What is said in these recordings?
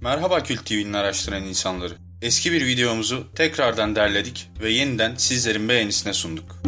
Merhaba Kült TV'nin araştıran insanları. Eski bir videomuzu tekrardan derledik ve yeniden sizlerin beğenisine sunduk.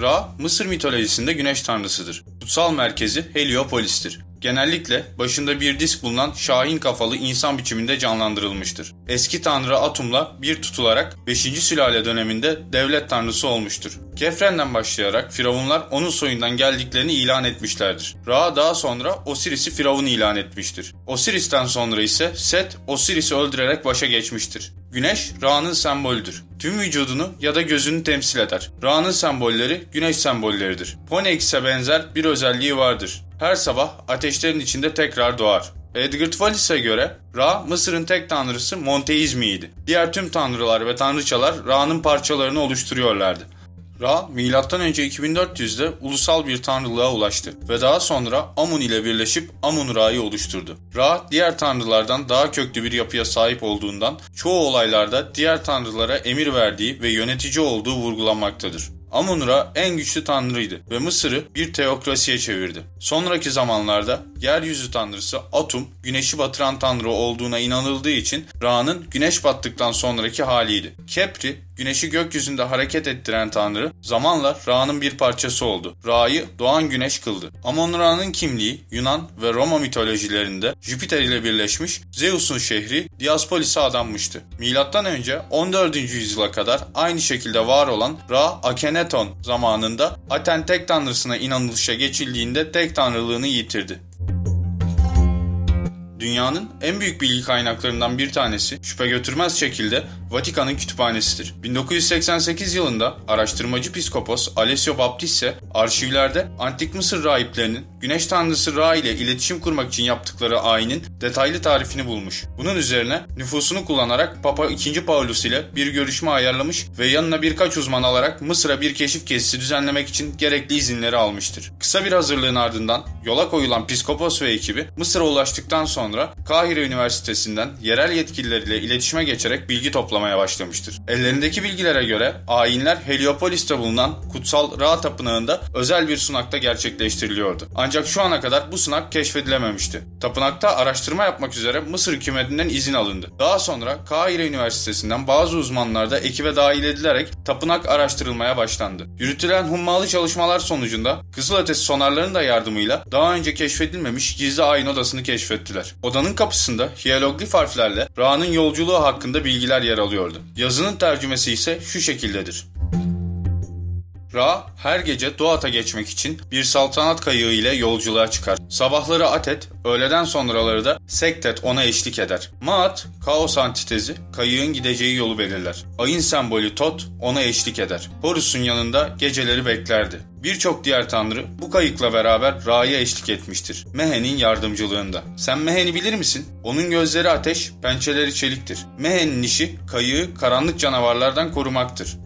Ra, Mısır mitolojisinde güneş tanrısıdır. Kutsal merkezi Heliopolis'tir. Genellikle başında bir disk bulunan şahin kafalı insan biçiminde canlandırılmıştır. Eski tanrı Atum'la bir tutularak 5. sülale döneminde devlet tanrısı olmuştur. Kefren'den başlayarak firavunlar onun soyundan geldiklerini ilan etmişlerdir. Ra daha sonra Osiris'i firavun ilan etmiştir. Osiris'ten sonra ise Set, Osiris'i öldürerek başa geçmiştir. Güneş, Ra'nın sembolüdür. Tüm vücudunu ya da gözünü temsil eder. Ra'nın sembolleri güneş sembolleridir. Phoenix'e benzer bir özelliği vardır. Her sabah ateşlerin içinde tekrar doğar. Edgar Wallace'e göre Ra, Mısır'ın tek tanrısı monteizmiydi. Diğer tüm tanrılar ve tanrıçalar Ra'nın parçalarını oluşturuyorlardı. Ra, M.Ö. 2400'de ulusal bir tanrılığa ulaştı ve daha sonra Amun ile birleşip Amun-Ra'yı oluşturdu. Ra, diğer tanrılardan daha köklü bir yapıya sahip olduğundan çoğu olaylarda diğer tanrılara emir verdiği ve yönetici olduğu vurgulanmaktadır. Amun-Ra en güçlü tanrıydı ve Mısır'ı bir teokrasiye çevirdi. Sonraki zamanlarda yeryüzü tanrısı Atum, güneşi batıran tanrı olduğuna inanıldığı için Ra'nın güneş battıktan sonraki haliydi. Kepri, güneşi gökyüzünde hareket ettiren tanrı, zamanla Ra'nın bir parçası oldu. Ra'yı doğan güneş kıldı. Amon-Ra'nın kimliği Yunan ve Roma mitolojilerinde Jüpiter ile birleşmiş, Zeus'un şehri Diospolis'e adanmıştı. M.Ö. 14. yüzyıla kadar aynı şekilde var olan Ra, Akhenaton zamanında Aten tek tanrısına inanılışa geçildiğinde tek tanrılığını yitirdi. Dünyanın en büyük bilgi kaynaklarından bir tanesi şüphe götürmez şekilde Vatikan'ın kütüphanesidir. 1988 yılında araştırmacı piskopos Alessio Baptiste arşivlerde Antik Mısır rahiplerinin güneş tanrısı Ra ile iletişim kurmak için yaptıkları ayinin detaylı tarifini bulmuş. Bunun üzerine nüfusunu kullanarak Papa II. Paulus ile bir görüşme ayarlamış ve yanına birkaç uzman alarak Mısır'a bir keşif gezisi düzenlemek için gerekli izinleri almıştır. Kısa bir hazırlığın ardından yola koyulan piskopos ve ekibi Mısır'a ulaştıktan sonra Kahire Üniversitesi'nden yerel yetkilileriyle iletişime geçerek bilgi toplamaya başlamıştır. Ellerindeki bilgilere göre ayinler Heliopolis'te bulunan Kutsal Ra Tapınağı'nda özel bir sunakta gerçekleştiriliyordu. Ancak şu ana kadar bu sunak keşfedilememişti. Tapınakta araştırma yapmak üzere Mısır hükümetinden izin alındı. Daha sonra Kahire Üniversitesi'nden bazı uzmanlar da ekibe dahil edilerek tapınak araştırılmaya başlandı. Yürütülen hummalı çalışmalar sonucunda kızılötesi sonarların da yardımıyla daha önce keşfedilmemiş gizli ayin odasını keşfettiler. Odanın kapısında hiyeroglif harflerle Ra'nın yolculuğu hakkında bilgiler yer alıyordu. Yazının tercümesi ise şu şekildedir. Ra, her gece Doğat'a geçmek için bir saltanat kayığı ile yolculuğa çıkar. Sabahları Atet, öğleden sonraları da Sektet ona eşlik eder. Maat, kaos antitezi, kayığın gideceği yolu belirler. Ayın sembolü Tot, ona eşlik eder. Horus'un yanında geceleri beklerdi. Birçok diğer tanrı bu kayıkla beraber Ra'ya eşlik etmiştir. Mehe'nin yardımcılığında. Sen Mehe'ni bilir misin? Onun gözleri ateş, pençeleri çeliktir. Mehe'nin işi kayığı karanlık canavarlardan korumaktır.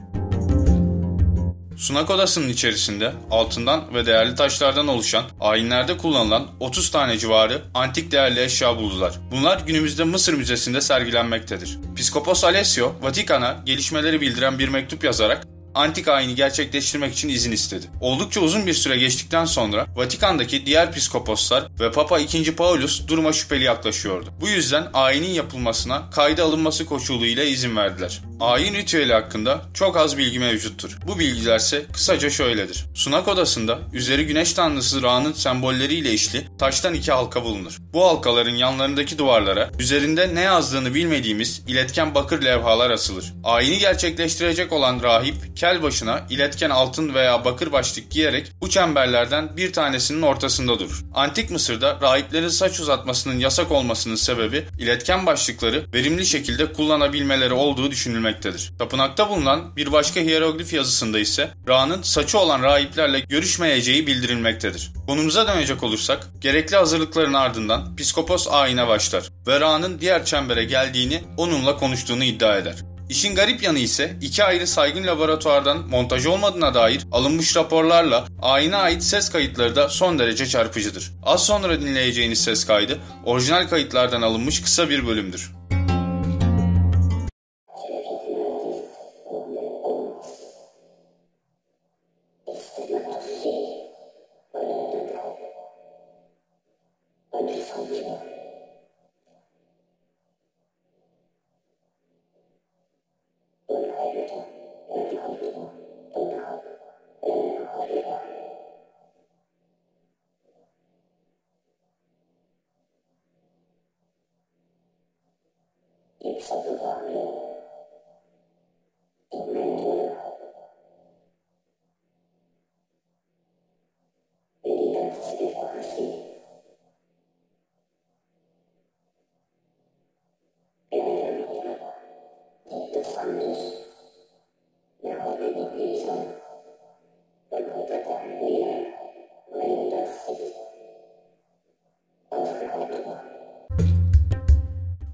Sunak odasının içerisinde altından ve değerli taşlardan oluşan ayinlerde kullanılan 30 tane civarı antik değerli eşya buldular. Bunlar günümüzde Mısır Müzesi'nde sergilenmektedir. Piskopos Alessio, Vatikan'a gelişmeleri bildiren bir mektup yazarak antik ayini gerçekleştirmek için izin istedi. Oldukça uzun bir süre geçtikten sonra Vatikan'daki diğer piskoposlar ve Papa II. Paulus duruma şüpheli yaklaşıyordu. Bu yüzden ayinin yapılmasına kayda alınması koşuluyla izin verdiler. Ayin ritüeli hakkında çok az bilgi mevcuttur. Bu bilgilerse kısaca şöyledir. Sunak odasında üzeri güneş tanrısı Ra'nın sembolleriyle işli taştan 2 halka bulunur. Bu halkaların yanlarındaki duvarlara üzerinde ne yazdığını bilmediğimiz iletken bakır levhalar asılır. Ayini gerçekleştirecek olan rahip kel başına iletken altın veya bakır başlık giyerek bu çemberlerden bir tanesinin ortasında durur. Antik Mısır'da rahiplerin saç uzatmasının yasak olmasının sebebi iletken başlıkları verimli şekilde kullanabilmeleri olduğu düşünülmektedir. Tapınakta bulunan bir başka hiyeroglif yazısında ise Ra'nın saçı olan rahiplerle görüşmeyeceği bildirilmektedir. Konumuza dönecek olursak, gerekli hazırlıkların ardından piskopos ayine başlar ve Ra'nın diğer çembere geldiğini, onunla konuştuğunu iddia eder. İşin garip yanı ise 2 ayrı saygın laboratuvardan montaj olmadığına dair alınmış raporlarla ayine ait ses kayıtları da son derece çarpıcıdır. Az sonra dinleyeceğiniz ses kaydı orijinal kayıtlardan alınmış kısa bir bölümdür. Understand you.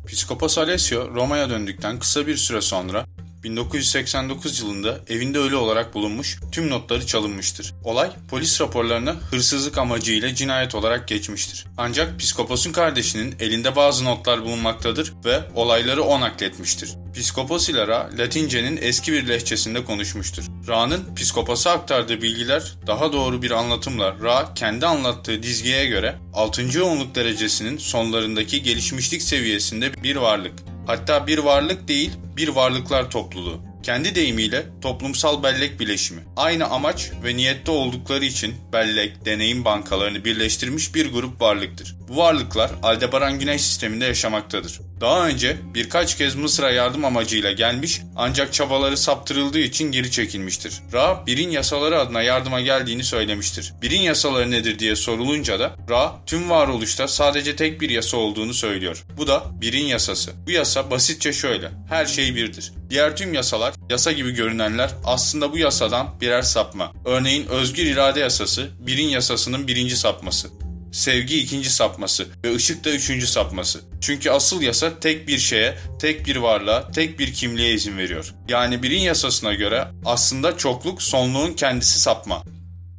Psikopos Alessio Roma'ya döndükten kısa bir süre sonra 1989 yılında evinde ölü olarak bulunmuş, tüm notları çalınmıştır. Olay polis raporlarına hırsızlık amacıyla cinayet olarak geçmiştir. Ancak Psikopos'un kardeşinin elinde bazı notlar bulunmaktadır ve olayları o nakletmiştir. Psikopos ile Ra, Latince'nin eski bir lehçesinde konuşmuştur. Ra'nın Psikopos'a aktardığı bilgiler daha doğru bir anlatımla Ra kendi anlattığı dizgeye göre 6. yoğunluk derecesinin sonlarındaki gelişmişlik seviyesinde bir varlık. Hatta bir varlık değil, bir varlıklar topluluğu. Kendi deyimiyle toplumsal bellek bileşimi. Aynı amaç ve niyette oldukları için bellek, deneyim bankalarını birleştirmiş bir grup varlıktır. Bu varlıklar Aldebaran Güneş sisteminde yaşamaktadır. Daha önce birkaç kez Mısır'a yardım amacıyla gelmiş ancak çabaları saptırıldığı için geri çekilmiştir. Ra, Bir'in yasaları adına yardıma geldiğini söylemiştir. Bir'in yasaları nedir diye sorulunca da Ra, tüm varoluşta sadece tek bir yasa olduğunu söylüyor. Bu da Bir'in yasası. Bu yasa basitçe şöyle: her şey birdir. Diğer tüm yasalar, yasa gibi görünenler aslında bu yasadan birer sapma. Örneğin özgür irade yasası, Bir'in yasasının birinci sapması. Sevgi ikinci sapması ve ışık da üçüncü sapması. Çünkü asıl yasa tek bir şeye, tek bir varlığa, tek bir kimliğe izin veriyor. Yani Bir'in yasasına göre aslında çokluk sonluğun kendisi sapma.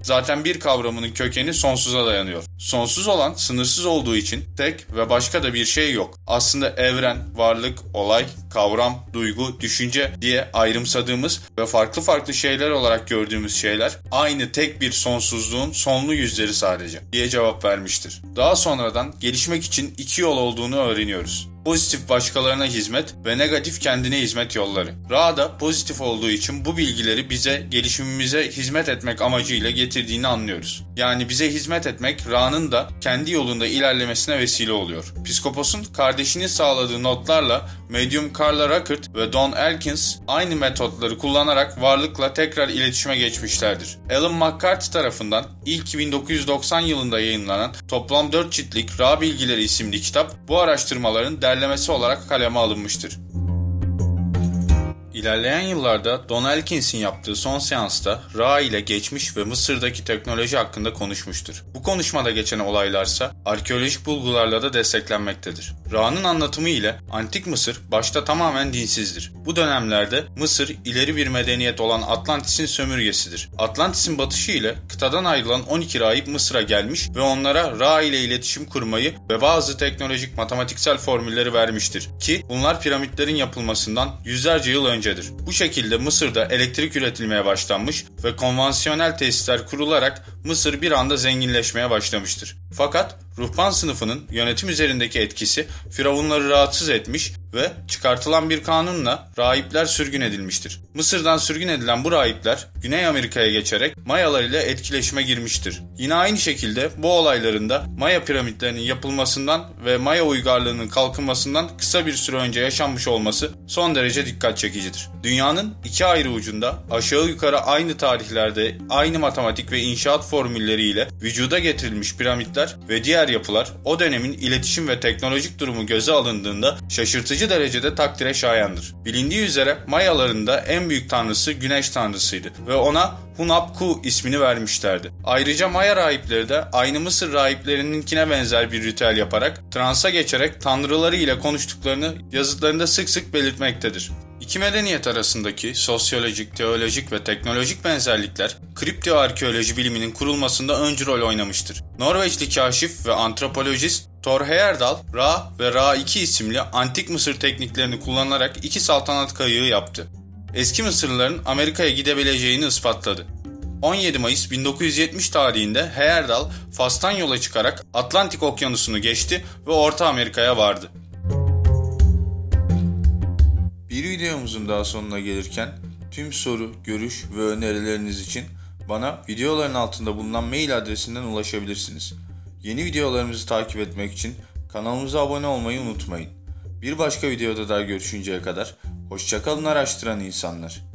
Zaten bir kavramının kökeni sonsuza dayanıyor. Sonsuz olan sınırsız olduğu için tek ve başka da bir şey yok. Aslında evren, varlık, olay, kavram, duygu, düşünce diye ayrımsadığımız ve farklı farklı şeyler olarak gördüğümüz şeyler aynı tek bir sonsuzluğun sonlu yüzleri sadece diye cevap vermiştir. Daha sonradan gelişmek için iki yol olduğunu öğreniyoruz. Pozitif başkalarına hizmet ve negatif kendine hizmet yolları. Ra da pozitif olduğu için bu bilgileri bize gelişimimize hizmet etmek amacıyla getirdiğini anlıyoruz. Yani bize hizmet etmek Ra'nın da kendi yolunda ilerlemesine vesile oluyor. Psikopos'un kardeşinin sağladığı notlarla medyum Carla Ruckert ve Don Elkins aynı metotları kullanarak varlıkla tekrar iletişime geçmişlerdir. Alan McCarthy tarafından ilk 1990 yılında yayınlanan toplam 4 ciltlik Ra Bilgileri isimli kitap bu araştırmaların derlemesi olarak kaleme alınmıştır. İlerleyen yıllarda Don Elkins'in yaptığı son seansta Ra ile geçmiş ve Mısır'daki teknoloji hakkında konuşmuştur. Bu konuşmada geçen olaylarsa arkeolojik bulgularla da desteklenmektedir. Ra'nın anlatımı ile Antik Mısır başta tamamen dinsizdir. Bu dönemlerde Mısır ileri bir medeniyet olan Atlantis'in sömürgesidir. Atlantis'in batışı ile kıtadan ayrılan 12 rahip Mısır'a gelmiş ve onlara Ra ile iletişim kurmayı ve bazı teknolojik matematiksel formülleri vermiştir ki bunlar piramitlerin yapılmasından yüzlerce yıl öncedir. Bu şekilde Mısır'da elektrik üretilmeye başlanmış ve konvansiyonel tesisler kurularak Mısır bir anda zenginleşmeye başlamıştır. Fakat ruhban sınıfının yönetim üzerindeki etkisi firavunları rahatsız etmiş ve çıkartılan bir kanunla rahipler sürgün edilmiştir. Mısır'dan sürgün edilen bu rahipler Güney Amerika'ya geçerek Mayalar ile etkileşime girmiştir. Yine aynı şekilde bu olayların da Maya piramitlerinin yapılmasından ve Maya uygarlığının kalkınmasından kısa bir süre önce yaşanmış olması son derece dikkat çekicidir. Dünyanın iki ayrı ucunda aşağı yukarı aynı tarihlerde aynı matematik ve inşaat formülleriyle vücuda getirilmiş piramitler ve diğer yapılar o dönemin iletişim ve teknolojik durumu göze alındığında şaşırtıcı derecede takdire şayandır. Bilindiği üzere Mayaların da en büyük tanrısı Güneş tanrısıydı ve ona Hunapku ismini vermişlerdi. Ayrıca Maya rahipleri de aynı Mısır rahiplerininkine benzer bir ritüel yaparak transa geçerek tanrıları ile konuştuklarını yazıtlarında sık sık belirtmektedir. İki medeniyet arasındaki sosyolojik, teolojik ve teknolojik benzerlikler kriptoarkeoloji biliminin kurulmasında öncü rol oynamıştır. Norveçli kaşif ve antropolojist Thor Heyerdahl, Ra ve Ra-2 isimli antik Mısır tekniklerini kullanarak iki saltanat kayığı yaptı. Eski Mısırlıların Amerika'ya gidebileceğini ispatladı. 17 Mayıs 1970 tarihinde Heyerdahl, Fas'tan yola çıkarak Atlantik Okyanusu'nu geçti ve Orta Amerika'ya vardı. Bir videomuzun daha sonuna gelirken Tüm soru, görüş ve önerileriniz için bana videoların altında bulunan mail adresinden ulaşabilirsiniz. Yeni videolarımızı takip etmek için kanalımıza abone olmayı unutmayın. Bir başka videoda daha görüşünceye kadar hoşça kalın araştıran insanlar.